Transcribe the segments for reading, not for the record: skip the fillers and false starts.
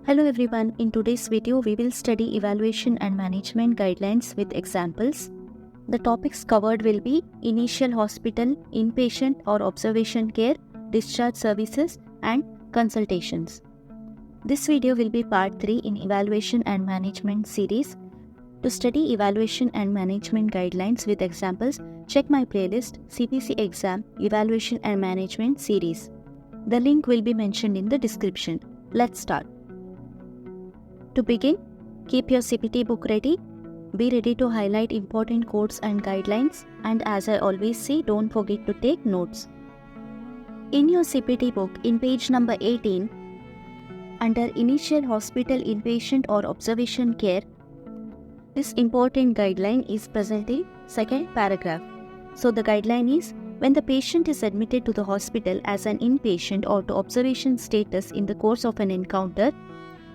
Hello everyone, in today's video we will study evaluation and management guidelines with examples. The topics covered will be initial hospital, inpatient or observation care, discharge services and consultations. This video will be part 3 in evaluation and management series. To study evaluation and management guidelines with examples, check my playlist CPC Exam Evaluation and Management series. The link will be mentioned in the description. Let's start. To begin, keep your CPT book ready. Be ready to highlight important codes and guidelines, and as I always say, don't forget to take notes. In your CPT book, in page number 18, under Initial Hospital Inpatient or Observation Care, this important guideline is present in second paragraph. So the guideline is, when the patient is admitted to the hospital as an inpatient or to observation status in the course of an encounter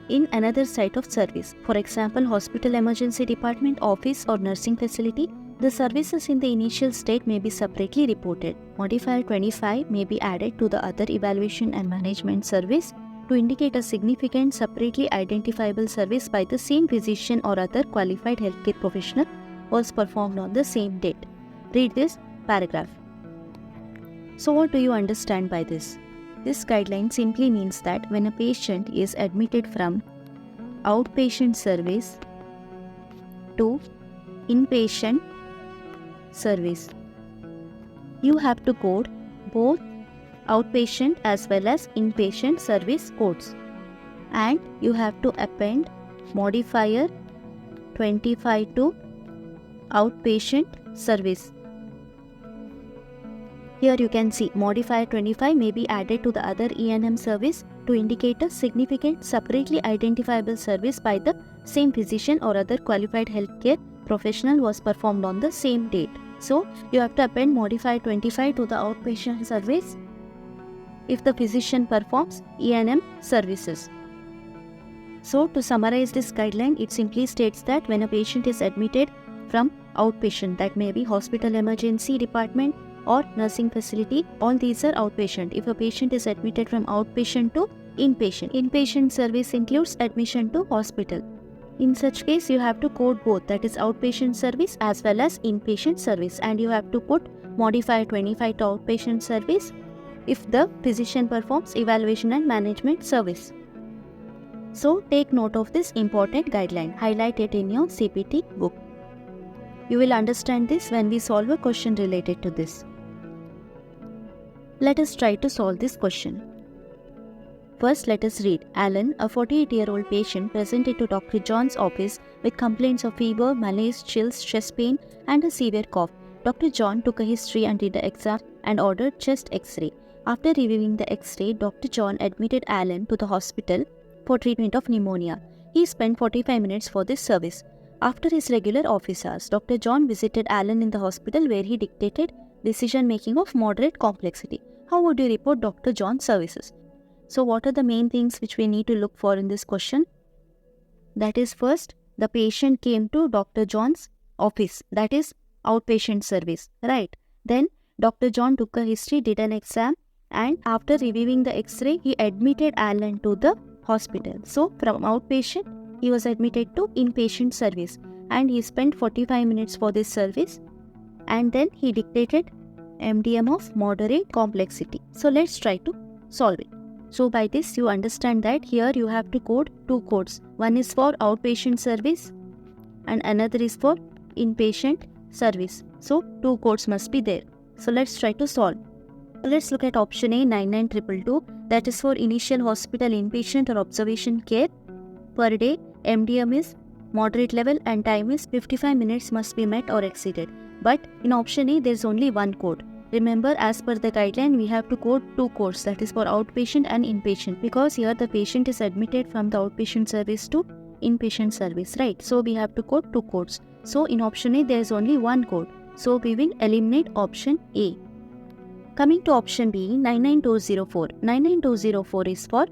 in another site of service, for example, hospital emergency department, office or nursing facility, the services in the initial state may be separately reported. Modifier 25 may be added to the other evaluation and management service to indicate a significant separately identifiable service by the same physician or other qualified healthcare professional was performed on the same date. Read this paragraph. So what do you understand by this? This guideline simply means that when a patient is admitted from outpatient service to inpatient service, you have to code both outpatient as well as inpatient service codes, and you have to append modifier 25 to outpatient service. Here you can see modifier 25 may be added to the other E&M service to indicate a significant separately identifiable service by the same physician or other qualified healthcare professional was performed on the same date. So you have to append modifier 25 to the outpatient service if the physician performs E&M services. So to summarize this guideline, it simply states that when a patient is admitted from outpatient, that may be hospital emergency department or nursing facility, all these are outpatient. If a patient is admitted from outpatient to inpatient, inpatient service includes admission to hospital. In such case, you have to code both, that is outpatient service as well as inpatient service, and you have to put modifier 25 to outpatient service if the physician performs evaluation and management service. So take note of this important guideline, highlight it in your CPT book. You will understand this when we solve a question related to this. Let us try to solve this question. First, let us read. Alan, a 48-year-old patient, presented to Dr. John's office with complaints of fever, malaise, chills, chest pain, and a severe cough. Dr. John took a history and did the exam and ordered chest X-ray. After reviewing the X-ray, Dr. John admitted Alan to the hospital for treatment of pneumonia. He spent 45 minutes for this service. After his regular office hours, Dr. John visited Alan in the hospital where he dictated decision-making of moderate complexity. How would you report Dr. John's services? So what are the main things which we need to look for in this question? That is, first, the patient came to Dr. John's office, that is outpatient service, right? Then Dr. John took a history, did an exam, and after reviewing the X-ray, he admitted Alan to the hospital. So from outpatient, he was admitted to inpatient service and he spent 45 minutes for this service, and then he dictated MDM of moderate complexity. So let's try to solve it. So by this you understand that here you have to code two codes. One is for outpatient service and another is for inpatient service. So two codes must be there. So let's try to solve. Let's look at option A, 99222, that is for initial hospital inpatient or observation care. Per day, MDM is moderate level and time is 55 minutes must be met or exceeded. But in option A, there is only one code. Remember, as per the guideline, we have to code two codes, that is for outpatient and inpatient, because here the patient is admitted from the outpatient service to inpatient service, right? So we have to code two codes. So in option A, there is only one code. So we will eliminate option A. Coming to option B, 99204. 99204 is for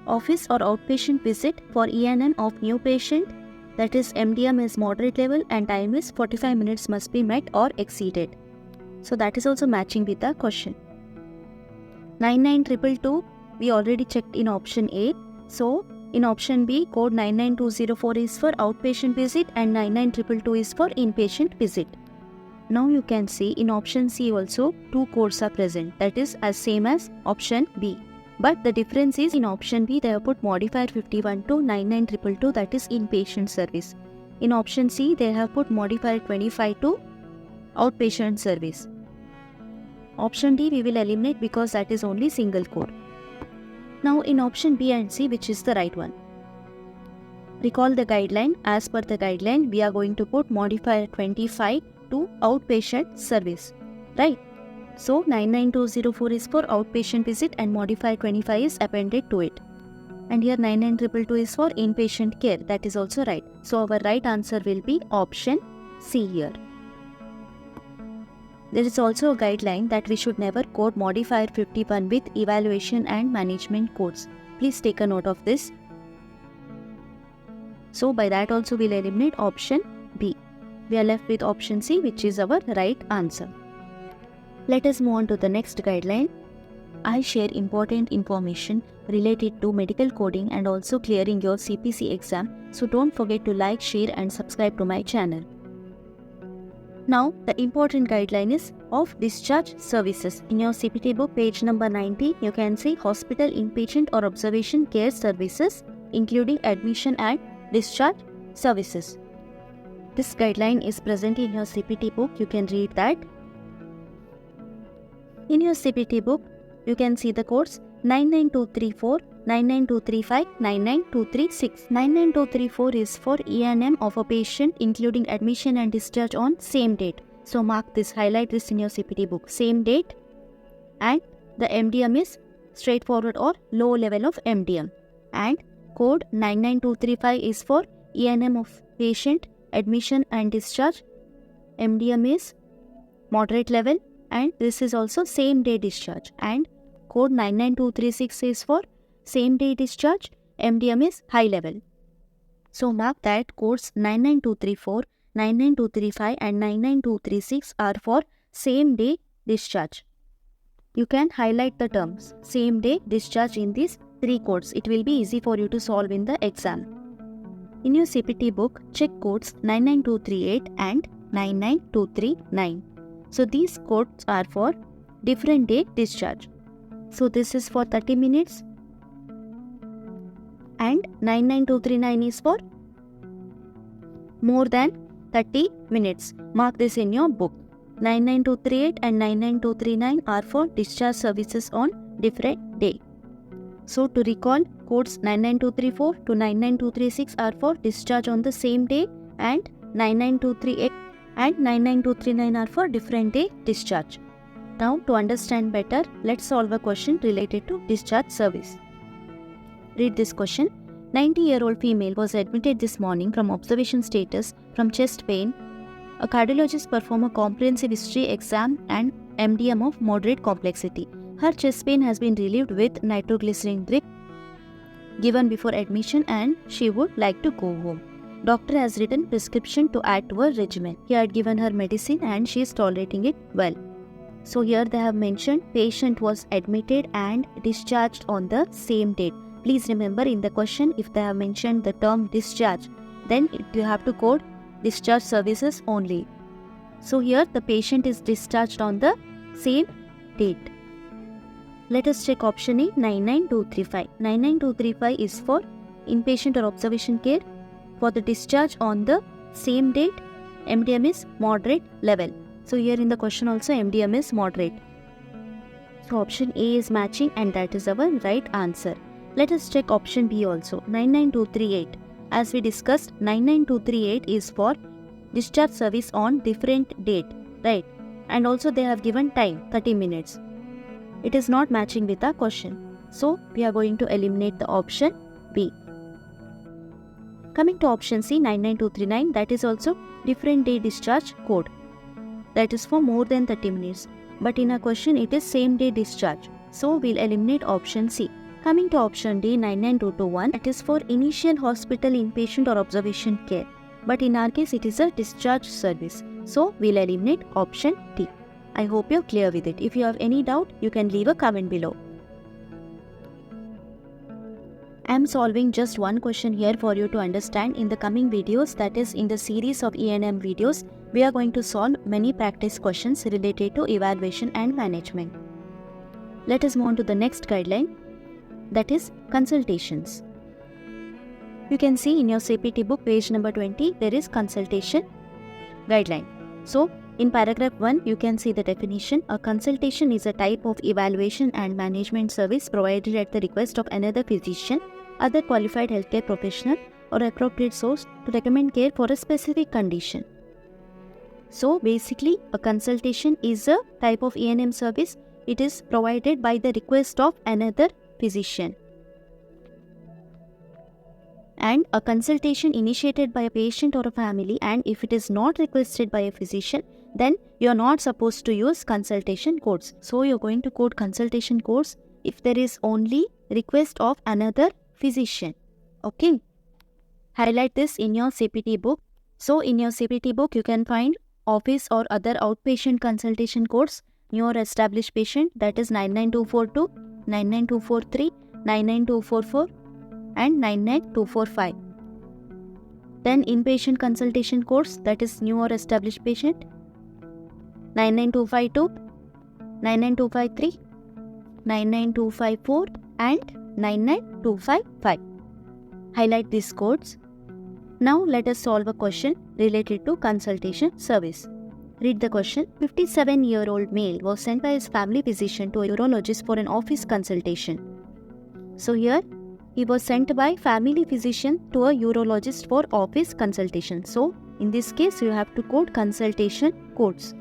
office or outpatient visit for E&M of new patient, that is MDM is moderate level and time is 45 minutes must be met or exceeded. So that is also matching with the question. 99222 we already checked in option A. So In option B, code 99204 is for outpatient visit and 99222 is for inpatient visit. Now you can see in option C also 2 codes are present, that is as same as option B. But the difference is in option B they have put modifier 51 to 99222, that is inpatient service. In option C they have put modifier 25 to outpatient service. Option D we will eliminate because that is only single code. Now in option B and C, which is the right one? Recall the guideline. As per the guideline, we are going to put modifier 25 to outpatient service, right? So 99204 is for outpatient visit and modifier 25 is appended to it. And here 99222 is for inpatient care, that is also right. So our right answer will be option C here. There is also a guideline that we should never code modifier 51 with evaluation and management codes. Please take a note of this. So by that also we'll eliminate option B. We are left with option C, which is our right answer. Let us move on to the next guideline. I share important information related to medical coding and also clearing your CPC exam. So don't forget to like, share and subscribe to my channel. Now, the important guideline is of discharge services. In your CPT book, page number 90, you can see hospital inpatient or observation care services, including admission and discharge services. This guideline is present in your CPT book. You can read that. In your CPT book, you can see the codes 99234, 99235, 99236. 99234 is for E&M of a patient including admission and discharge on same date. So mark this, highlight this in your CPT book. Same date, and the MDM is straightforward or low level of MDM. And code 99235 is for E&M of patient, admission and discharge. MDM is moderate level and this is also same day discharge. And code 99236 is for same day discharge, MDM is high level. So mark that codes 99234, 99235 and 99236 are for same day discharge. You can highlight the terms same day discharge in these 3 codes. It will be easy for you to solve in the exam. In your CPT book, check codes 99238 and 99239. So these codes are for different day discharge. So this is for 30 minutes and 99239 is for more than 30 minutes. Mark this in your book. 99238 and 99239 are for discharge services on different day. So to recall, codes 99234 to 99236 are for discharge on the same day and 99238 and 99239 are for different day discharge. Now to understand better, let's solve a question related to discharge service. Read this question. 90-year-old female was admitted this morning from observation status from chest pain. A cardiologist performed a comprehensive history exam and MDM of moderate complexity. Her chest pain has been relieved with nitroglycerin drip given before admission and she would like to go home. Doctor has written prescription to add to her regimen. He had given her medicine and she is tolerating it well. So here they have mentioned patient was admitted and discharged on the same date. Please remember in the question if they have mentioned the term discharge, then you have to code discharge services only. So here the patient is discharged on the same date. Let us check option A, 99235. 99235 is for inpatient or observation care. For the discharge on the same date, MDM is moderate level. So here in the question also MDM is moderate. So option A is matching and that is our right answer. Let us check option B also, 99238. As we discussed, 99238 is for discharge service on different date, right? And also they have given time, 30 minutes. It is not matching with the question. So we are going to eliminate the option B. Coming to option C, 99239, that is also different day discharge code. That is for more than 30 minutes. But in a question, it is same day discharge. So we'll eliminate option C. Coming to option D, 99221, that is for initial hospital inpatient or observation care. But in our case, it is a discharge service. So we'll eliminate option D. I hope you're clear with it. If you have any doubt, you can leave a comment below. I am solving just one question here for you to understand. In the coming videos, that is in the series of E&M videos, we are going to solve many practice questions related to evaluation and management. Let us move on to the next guideline, that is consultations. You can see in your CPT book, page number 20, there is consultation guideline. So, in paragraph 1, you can see the definition. A consultation is a type of evaluation and management service provided at the request of another physician, other qualified healthcare professional, or appropriate source to recommend care for a specific condition. So, basically, a consultation is a type of E&M service. It is provided by the request of another physician. And a consultation initiated by a patient or a family, and if it is not requested by a physician, then you are not supposed to use consultation codes. So you are going to quote consultation codes if there is only request of another physician. Okay. Highlight this in your CPT book. So in your CPT book, you can find office or other outpatient consultation codes. Newer established patient, that is 99242, 99243, 99244 and 99245. Then inpatient consultation codes, that is newer established patient, 99252, 99253, 99254 and 99255. Highlight these codes. Now let us solve a question related to consultation service. Read the question. 57-year-old male was sent by his family physician to a urologist for an office consultation. So here, he was sent by family physician to a urologist for office consultation. So, in this case, you have to quote consultation codes.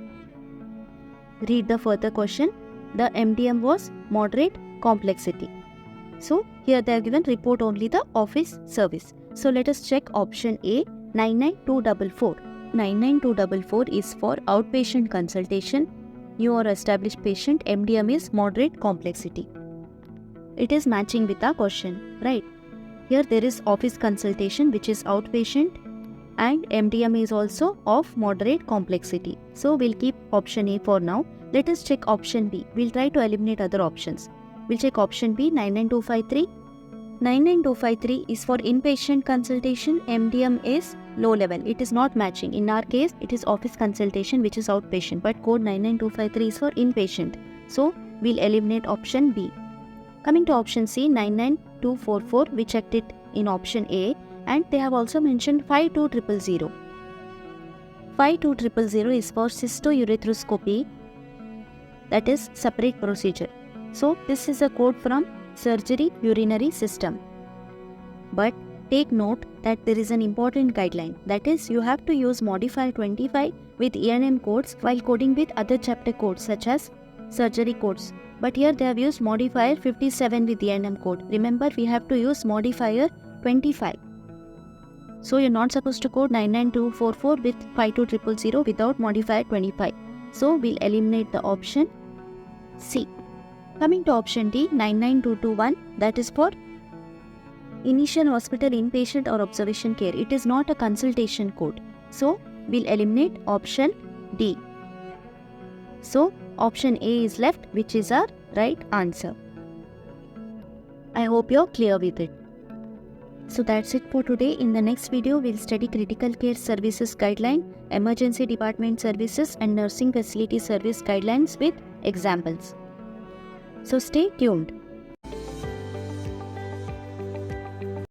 Read the further question. The MDM was moderate complexity. So, here they are given report only the office service. So, let us check option A, 99244. 99244 is for outpatient consultation. New or established patient, MDM is moderate complexity. It is matching with our question, right? Here there is office consultation which is outpatient and MDM is also of moderate complexity. So we'll keep option A for now. Let us check option B. We'll try to eliminate other options. We'll check option B, 99253. 99253 is for inpatient consultation. MDM is low level. It is not matching. In our case, it is office consultation which is outpatient, but code 99253 is for inpatient. So we'll eliminate option B. Coming to option C, 99244, we checked it in option A, and they have also mentioned 52000. 52000 is for cystourethropy, that is separate procedure. So this is a code from surgery urinary system. But take note that there is an important guideline, that is you have to use modifier 25 with E&M codes while coding with other chapter codes such as surgery codes. But here they have used modifier 57 with E&M code. Remember, we have to use modifier 25. So you're not supposed to code 99244 with 52000 without modifier 25. So we'll eliminate the option C. Coming to option D, 99221, that is for initial hospital inpatient or observation care. It is not a consultation code. So we'll eliminate option D. So option A is left, which is our right answer. I hope you're clear with it. So that's it for today. In the next video, we'll study critical care services guideline, emergency department services and nursing facility service guidelines with examples. So stay tuned.